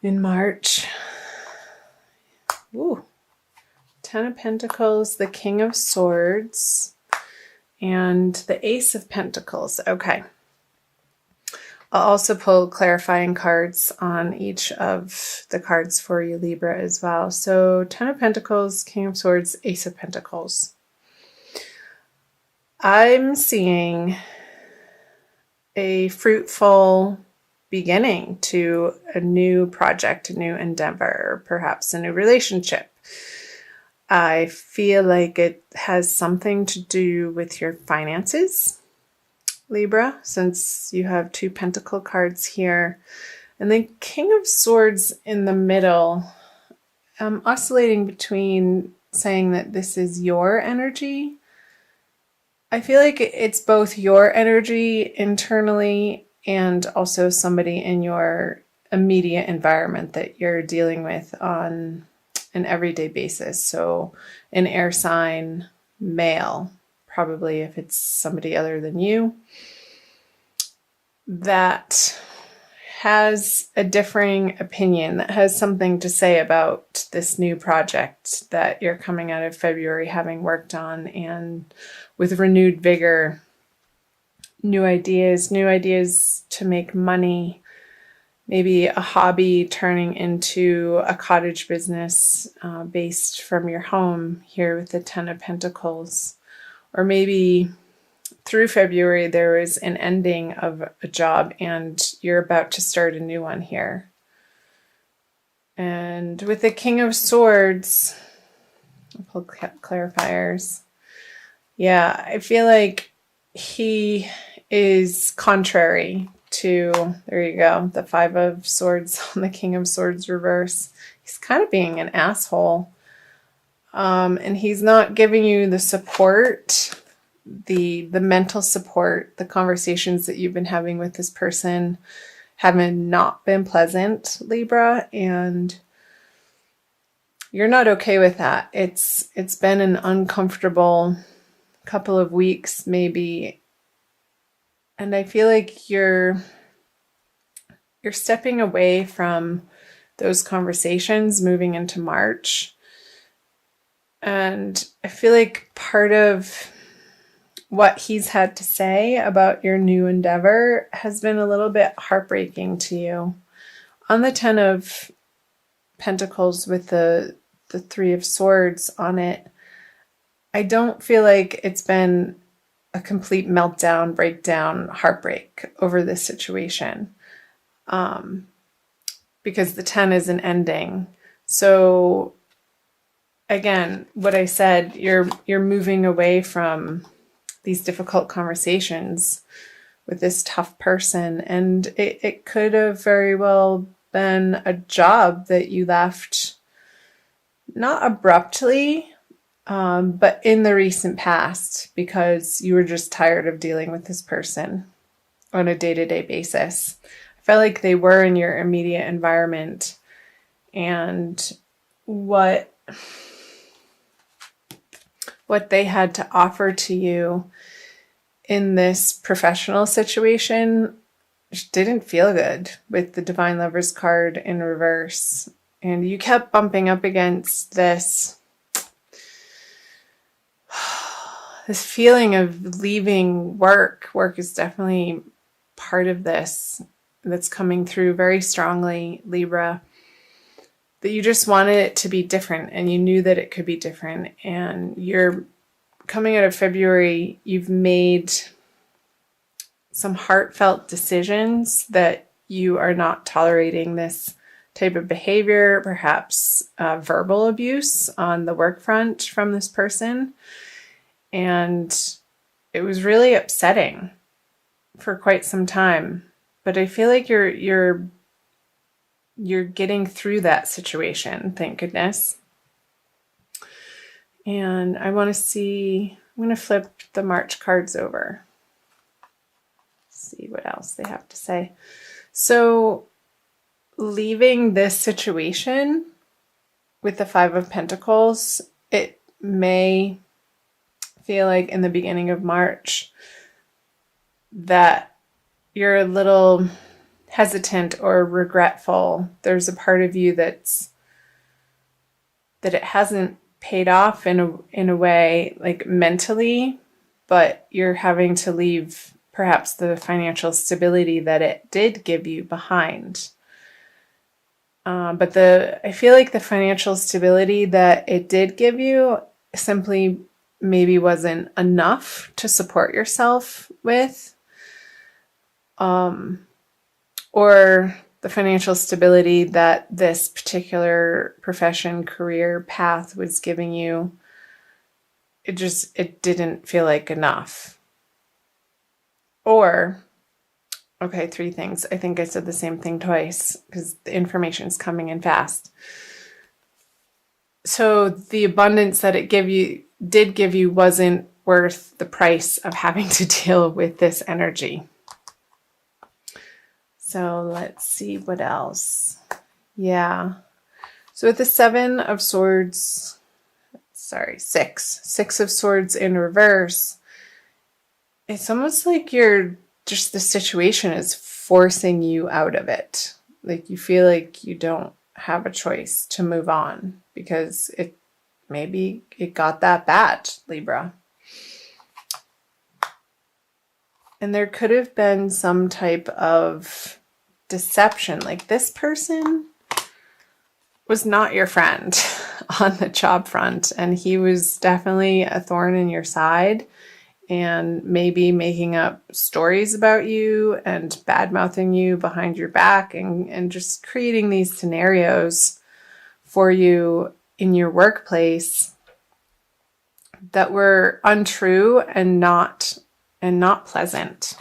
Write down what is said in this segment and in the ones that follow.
in March. Ooh, Ten of Pentacles, the King of Swords, and the Ace of Pentacles. Okay. I'll also pull clarifying cards on each of the cards for you, Libra, as well. So Ten of Pentacles, King of Swords, Ace of Pentacles. I'm seeing a fruitful beginning to a new project, a new endeavor, perhaps a new relationship. I feel like it has something to do with your finances, Libra, since you have two Pentacle cards here. And then King of Swords in the middle. I'm oscillating between saying that this is your energy. I feel like it's both your energy internally and also somebody in your immediate environment that you're dealing with on an everyday basis. So an air sign, male, probably if it's somebody other than you, that has a differing opinion, that has something to say about this new project that you're coming out of February having worked on, and with renewed vigor, new ideas to make money, maybe a hobby turning into a cottage business based from your home here with the Ten of Pentacles. Or maybe through February, there was an ending of a job and you're about to start a new one here. And with the King of Swords, I'll pull clarifiers. Yeah, I feel like he is contrary to, there you go, the Five of Swords on the King of Swords reverse. He's kind of being an asshole. And he's not giving you the support, the mental support. The conversations that you've been having with this person haven't not been pleasant, Libra, and you're not okay with that. It's been an uncomfortable couple of weeks, maybe, and I feel like you're stepping away from those conversations moving into March. And I feel like part of what he's had to say about your new endeavor has been a little bit heartbreaking to you. On the Ten of Pentacles with the Three of Swords on it, I don't feel like it's been a complete meltdown, breakdown, heartbreak over this situation. Because the 10 is an ending. So again, what I said, you're moving away from these difficult conversations with this tough person, and it could have very well been a job that you left not abruptly, but in the recent past, because you were just tired of dealing with this person on a day-to-day basis. I felt like they were in your immediate environment, and what they had to offer to you in this professional situation didn't feel good, with the Divine Lovers card in reverse. And you kept bumping up against this feeling of leaving work. Work is definitely part of this that's coming through very strongly, Libra. That you just wanted it to be different, and you knew that it could be different. And you're coming out of February, you've made some heartfelt decisions that you are not tolerating this type of behavior, perhaps verbal abuse on the work front from this person. And it was really upsetting for quite some time. But I feel like you're getting through that situation, thank goodness. And I want to see, I'm going to flip the March cards over. See what else they have to say. So leaving this situation with the Five of Pentacles, it may feel like in the beginning of March that you're a little hesitant or regretful. There's a part of you that it hasn't paid off in a way, like mentally, but you're having to leave perhaps the financial stability that it did give you behind. But I feel like the financial stability that it did give you simply maybe wasn't enough to support yourself with. Or the financial stability that this particular profession, career path was giving you, it didn't feel like enough. Or, okay, 3 things. I think I said the same thing twice because the information is coming in fast. So the abundance that it did give you wasn't worth the price of having to deal with this energy. So let's see what else. Yeah. So with the 7 of Swords, Six of Swords in reverse, it's almost like the situation is forcing you out of it. Like you feel like you don't have a choice to move on because maybe it got that bad, Libra. And there could have been some type of deception. Like this person was not your friend on the job front, and he was definitely a thorn in your side and maybe making up stories about you and bad-mouthing you behind your back and just creating these scenarios for you in your workplace that were untrue and not pleasant.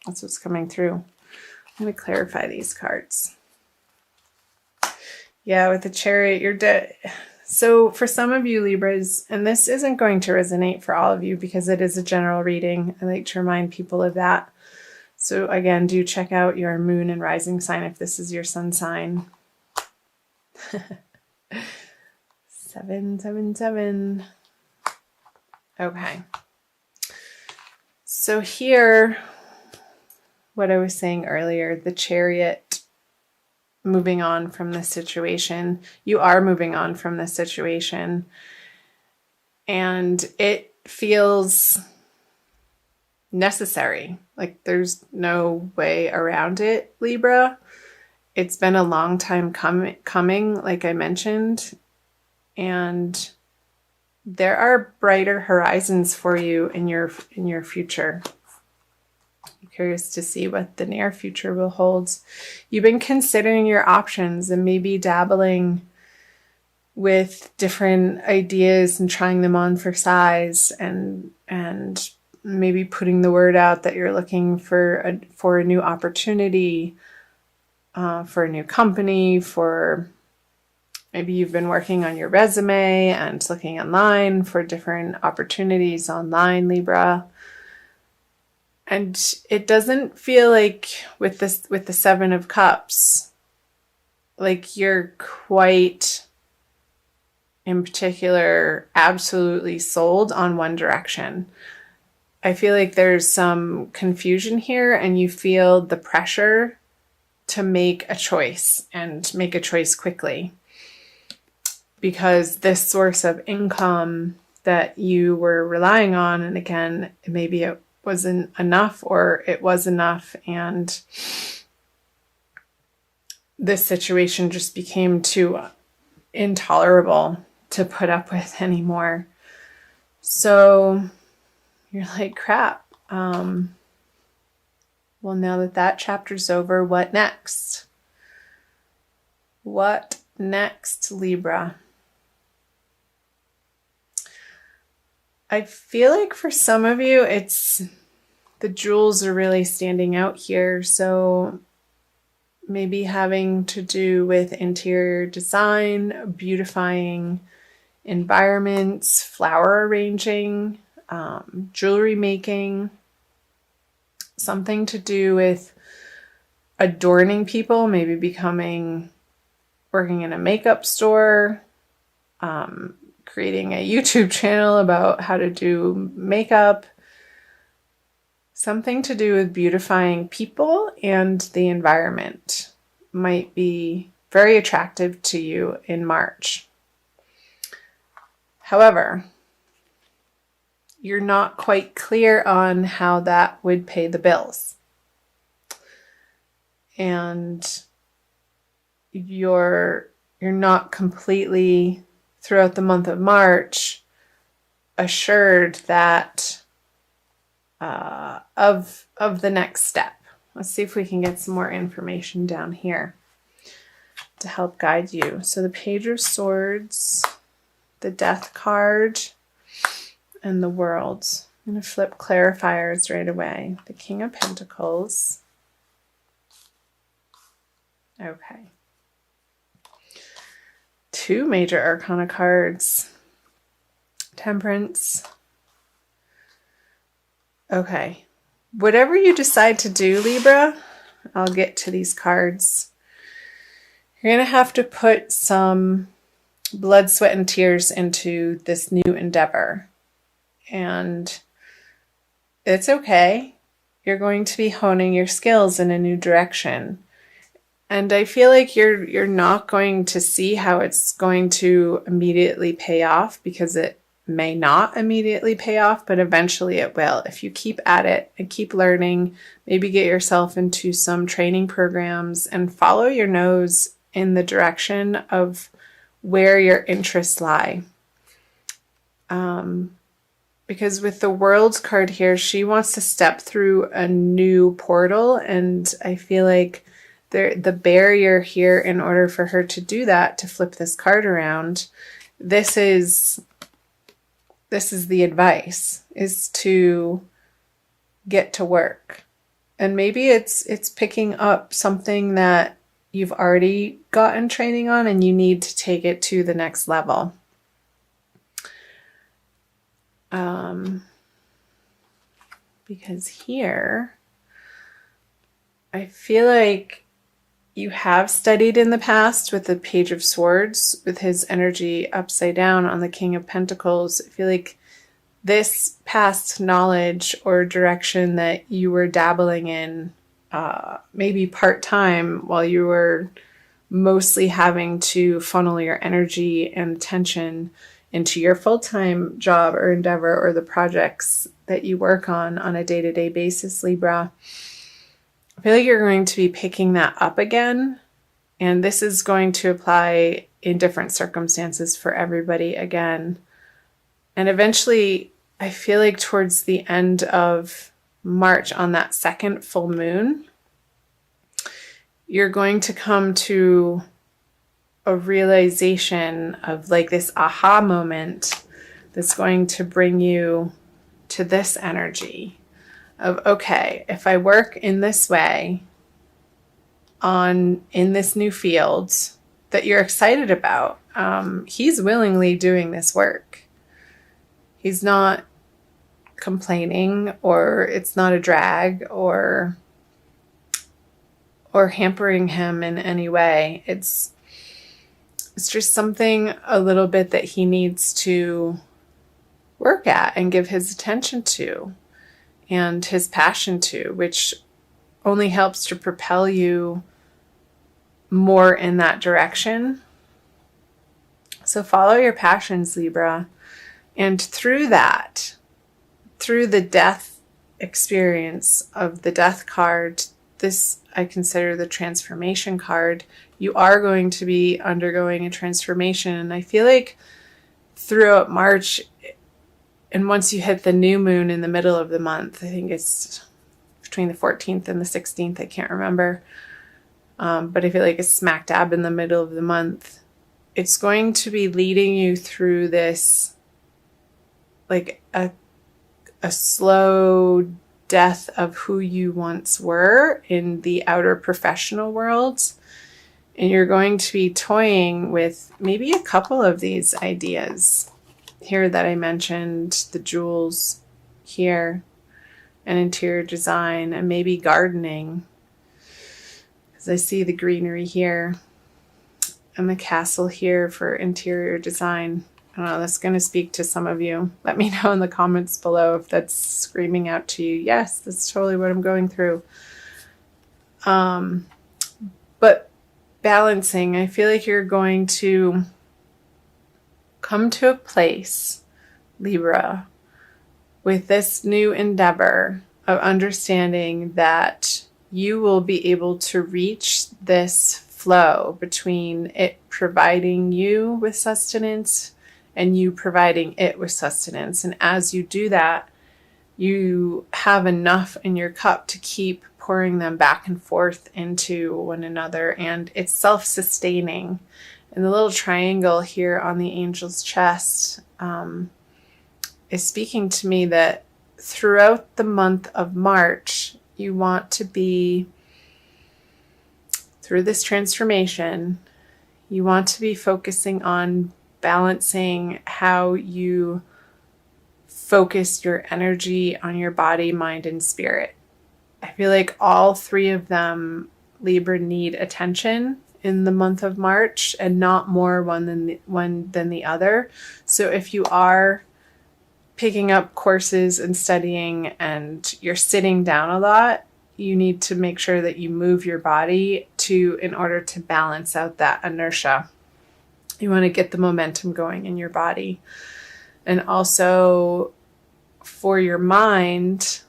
That's what's coming through. I'm going to clarify these cards. Yeah, with the Chariot, you're dead. So for some of you Libras, and this isn't going to resonate for all of you because it is a general reading. I like to remind people of that. So again, do check out your moon and rising sign if this is your sun sign. 777. Okay. So here, what I was saying earlier, the Chariot moving on from this situation. You are moving on from this situation. And it feels necessary. Like there's no way around it, Libra. It's been a long time coming, like I mentioned. And there are brighter horizons for you in your future. I'm curious to see what the near future will hold. You've been considering your options and maybe dabbling with different ideas and trying them on for size and maybe putting the word out that you're looking for a new opportunity, for a new company, for maybe you've been working on your resume and looking online for different opportunities online, Libra. And it doesn't feel like with the 7 of Cups, like you're quite, in particular, absolutely sold on one direction. I feel like there's some confusion here and you feel the pressure to make a choice and make a choice quickly. Because this source of income that you were relying on, and again, maybe it wasn't enough or it was enough, and this situation just became too intolerable to put up with anymore. So you're like, crap. Well, now that chapter's over, what next? What next, Libra? I feel like for some of you, the jewels are really standing out here. So maybe having to do with interior design, beautifying environments, flower arranging, jewelry making, something to do with adorning people, maybe working in a makeup store, creating a YouTube channel about how to do makeup, Something to do with beautifying people and the environment might be very attractive to you in March. However, you're not quite clear on how that would pay the bills. And you're not completely, throughout the month of March, assured that of the next step. Let's see if we can get some more information down here to help guide you. So the Page of Swords, the Death card, and the World. I'm going to flip clarifiers right away. The King of Pentacles. Okay. 2 major arcana cards. Temperance. Okay. Whatever you decide to do, Libra, I'll get to these cards. You're going to have to put some blood, sweat, and tears into this new endeavor. And it's okay. You're going to be honing your skills in a new direction. And I feel like you're not going to see how it's going to immediately pay off, because it may not immediately pay off, but eventually it will. If you keep at it and keep learning, maybe get yourself into some training programs and follow your nose in the direction of where your interests lie. Because with the World card here, she wants to step through a new portal, and I feel like the barrier here, in order for her to do that, to flip this card around, this is the advice, is to get to work. And maybe it's picking up something that you've already gotten training on and you need to take it to the next level. Because here, I feel like you have studied in the past with the Page of Swords, with his energy upside down on the King of Pentacles. I feel like this past knowledge or direction that you were dabbling in, maybe part-time, while you were mostly having to funnel your energy and attention into your full-time job or endeavor or the projects that you work on a day-to-day basis, Libra. I feel like you're going to be picking that up again, and this is going to apply in different circumstances for everybody again. And eventually, I feel like towards the end of March, on that second full moon, you're going to come to a realization of like this aha moment that's going to bring you to this energy of, okay, if I work in this way in this new field that you're excited about, he's willingly doing this work. He's not complaining, or it's not a drag or hampering him in any way. It's just something a little bit that he needs to work at and give his attention to and his passion to, which only helps to propel you more in that direction. So follow your passions, Libra. And through that, through the death experience of the Death card, this I consider the transformation card. You are going to be undergoing a transformation. And I feel like throughout March, and once you hit the new moon in the middle of the month, I think it's between the 14th and the 16th, I can't remember. But I feel like it's smack dab in the middle of the month. It's going to be leading you through this, like a slow death of who you once were in the outer professional world. And you're going to be toying with maybe a couple of these ideas here that I mentioned, the jewels here, and interior design, and maybe gardening, because I see the greenery here and the castle here for interior design. don't know, that's going to speak to some of you. Let me know in the comments below if that's screaming out to you. Yes, that's totally what I'm going through. But balancing, I feel like you're going to come to a place, Libra, with this new endeavor of understanding that you will be able to reach this flow between it providing you with sustenance and you providing it with sustenance. And as you do that, you have enough in your cup to keep pouring them back and forth into one another, and it's self-sustaining. And the little triangle here on the angel's chest is speaking to me that throughout the month of March, you want to be, through this transformation, you want to be focusing on balancing how you focus your energy on your body, mind, and spirit. I feel like all three of them, Libra, need attention in the month of March, and not more one than the other. So if you are picking up courses and studying and you're sitting down a lot, you need to make sure that you move your body in order to balance out that inertia. You want to get the momentum going in your body. And also for your mind,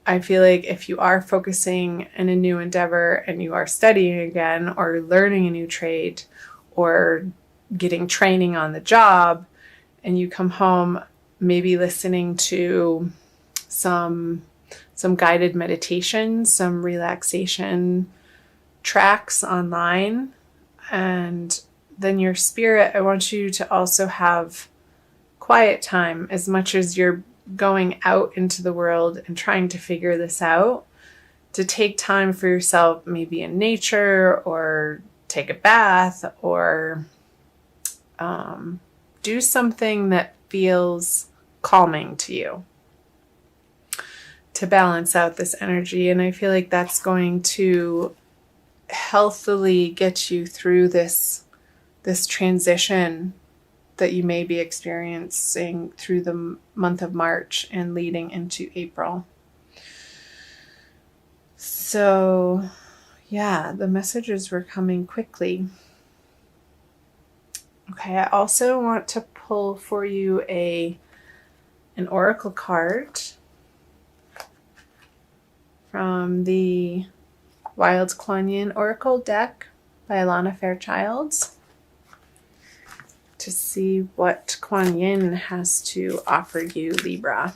I feel like if you are focusing in a new endeavor and you are studying again or learning a new trade or getting training on the job, and you come home, maybe listening to some guided meditation, some relaxation tracks online, and then your spirit, I want you to also have quiet time as much as you're going out into the world and trying to figure this out, to take time for yourself, maybe in nature, or take a bath, or do something that feels calming to you to balance out this energy. And I feel like that's going to healthily get you through this transition that you may be experiencing through the month of March and leading into April. So, yeah, the messages were coming quickly. Okay, I also want to pull for you an oracle card from the Wild Kuan Yin Oracle deck by Alana Fairchild, to see what Kuan Yin has to offer you, Libra.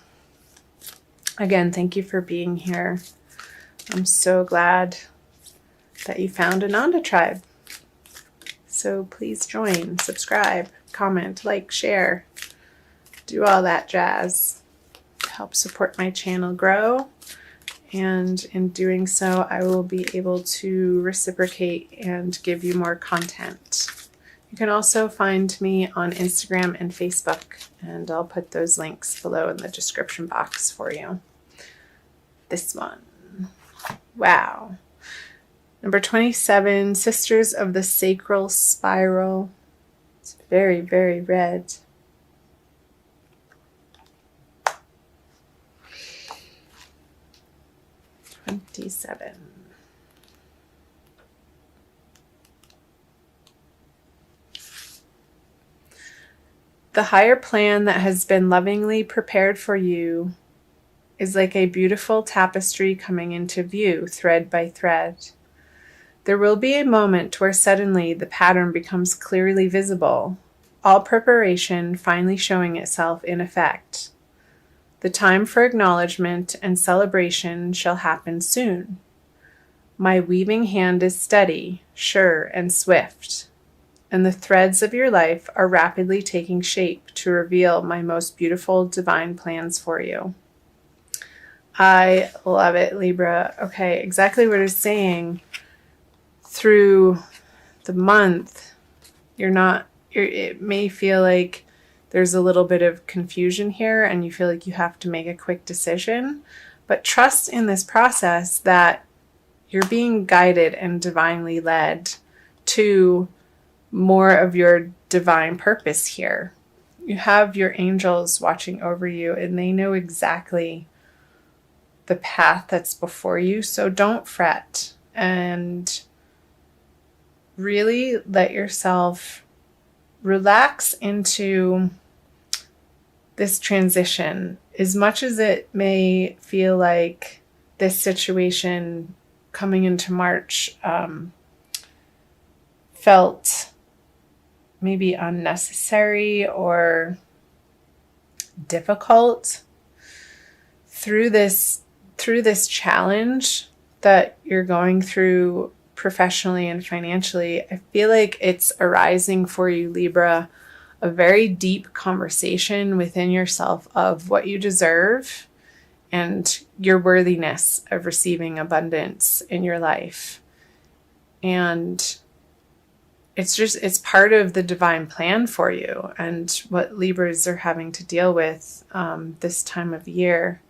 Again, thank you for being here. I'm so glad that you found Ananda Tribe. So please join, subscribe, comment, like, share, do all that jazz to help support my channel grow. And in doing so, I will be able to reciprocate and give you more content. You can also find me on Instagram and Facebook, and I'll put those links below in the description box for you. This one. Wow. Number 27, Sisters of the Sacral Spiral. It's very, very red. The higher plan that has been lovingly prepared for you is like a beautiful tapestry coming into view, thread by thread. There will be a moment where suddenly the pattern becomes clearly visible, all preparation finally showing itself in effect. The time for acknowledgement and celebration shall happen soon. My weaving hand is steady, sure, and swift, and the threads of your life are rapidly taking shape to reveal my most beautiful divine plans for you. I love it, Libra. Okay, exactly what it's saying. Through the month, it may feel like there's a little bit of confusion here and you feel like you have to make a quick decision, but trust in this process that you're being guided and divinely led to more of your divine purpose here. you have your angels watching over you, and they know exactly the path that's before you. So don't fret, and really let yourself relax into this transition. As much as it may feel like this situation coming into March felt maybe unnecessary or difficult, through this challenge that you're going through professionally and financially, I feel like it's arising for you, Libra, a very deep conversation within yourself of what you deserve and your worthiness of receiving abundance in your life. And it's part of the divine plan for you and what Libras are having to deal with this time of year.